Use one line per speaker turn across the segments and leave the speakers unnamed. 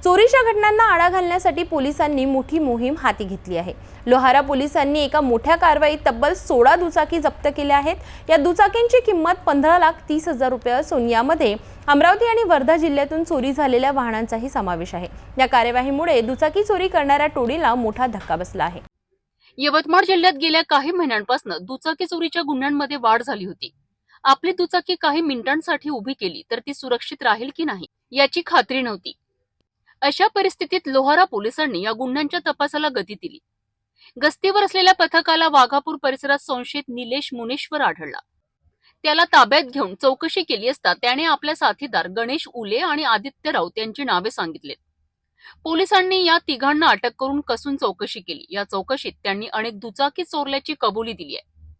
चोरीच्या घटनांना आळा घालण्यासाठी पोलिसांनी मोठी मोहीम हाती घेतली आहे। लोहारा पोलिसांनी एका मोठ्या कारवाईत तब्बल 16 दुचाकी जप्त केल्या आहेत। या दुचाकींची किंमत 15,30,000 रुपये असून यामध्ये अमरावती आणि वर्धा जिल्ह्यातून चोरी झालेल्या वाहनांचाही समावेश आहे। या कार्यवाहीमुळे दुचाकी चोरी करणाऱ्या टोळीला मोठा धक्का बसला आहे।
यवतमाळ जिल्ह्यात गेल्या काही महिन्यांपासून दुचाकी चोरीच्या गुन्ह्यांमध्ये वाढ झाली होती। आपली दुचाकी काही मिनिटांसाठी उभी केली तर ती सुरक्षित राहील की नाही याची खात्री नव्हती। अशा परिस्थितीत लोहारा पोलिसांनी या गुन्ह्यांच्या तपासाला गती दिली। गस्तीवर असलेल्या पथकाला वाघापूर परिसरात संशयित निलेश मुनेश्वर आढळला। त्याला ताब्यात घेऊन चौकशी केली असता त्याने आपल्या साथीदार गणेश उले आणि आदित्य राऊत यांची नावे सांगितली। पोलिसांनी या तिघांना अटक करून कसून चौकशी केली। या चौकशीत त्यांनी अनेक दुचाकी चोरल्याची कबुली दिली आहे।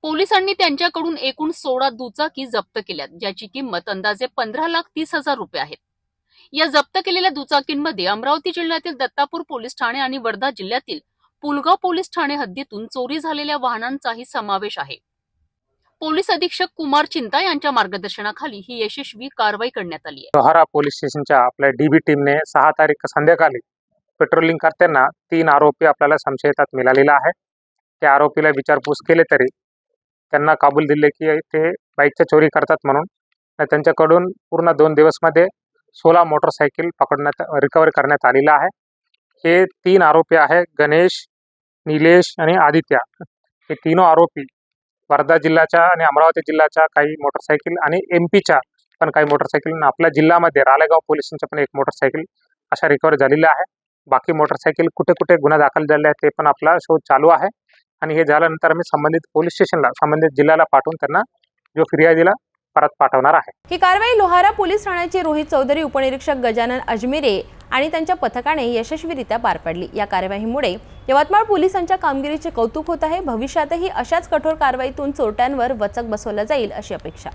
पोलिसांनी त्यांच्याकडून एकूण 16 दुचाकी जप्त केल्यात, ज्याची किंमत अंदाजे 15,30,000 रुपये आहे। या जप्त केलेल्या दुचाकींमध्ये अमरावती जिल्ह्यातील दत्तापूर पोलीस ठाणे आणि वर्धा जिल्ह्यातील पुलगाव पोलीस ठाणे हद्दीतून चोरी झालेल्या वाहनांचाही समावेश आहे। पोलीस अधीक्षक कुमार चिंता यांच्या मार्गदर्शनाखाली ही यशस्वी कारवाई करण्यात आली आहे।
लोहारा पोलीस स्टेशनच्या आपल्या डीबी टीमने 6 तारीख संध्याकाळी पेट्रोलिंग करताना 3 आरोपी आपल्याला संशयितात मिळालेला आहे। त्या आरोपीला विचारपूस केले तरी त्यांना कबूल दिले की ते बाईकची चोरी करतात म्हणून। त्यांच्याकडून पूर्ण 2 दिवसमध्ये 16 मोटरसायकल रिकव्हरी करण्यात आलेला आहे। हे 3 आरोपी आहे, गणेश, निलेश आणि आदित्य। हे तीनों आरोपी वर्धा जिल्ह्याच्या आणि अमरावती जिल्ह्याच्या काही मोटरसायकल आणि एमपीच्या पण काही मोटरसायकल, आपल्या जिल्ह्यामध्ये रालेगाव पोलिसांच्या पण एक मोटरसायकल अशा रिकव्हरी झालेल्या आहे। बाकी मोटरसायकल कुठे कुठे गुन्हा दाखल झाले आहे ते पण आपला शोध चालू आहे आणि हे झाल्यानंतर आम्ही संबंधित पोलीस स्टेशनला, संबंधित जिल्ह्याला पाठवून त्यांना जो फिर्यादीला परत पाठवणार आहे।
ही कारवाई लोहारा पोलीस ठाण्याचे रोहित चौधरी, उपनिरीक्षक गजानन अजमेरे आणि त्यांच्या पथकाने यशस्वीरित्या पार पाडली। या कारवाईमुळे यवतमाळ पोलिसांच्या कामगिरीचे कौतुक होत आहे। भविष्यातही अशाच कठोर कारवाईतून चोरट्यांवर वचक बसवला जाईल अशी अपेक्षा।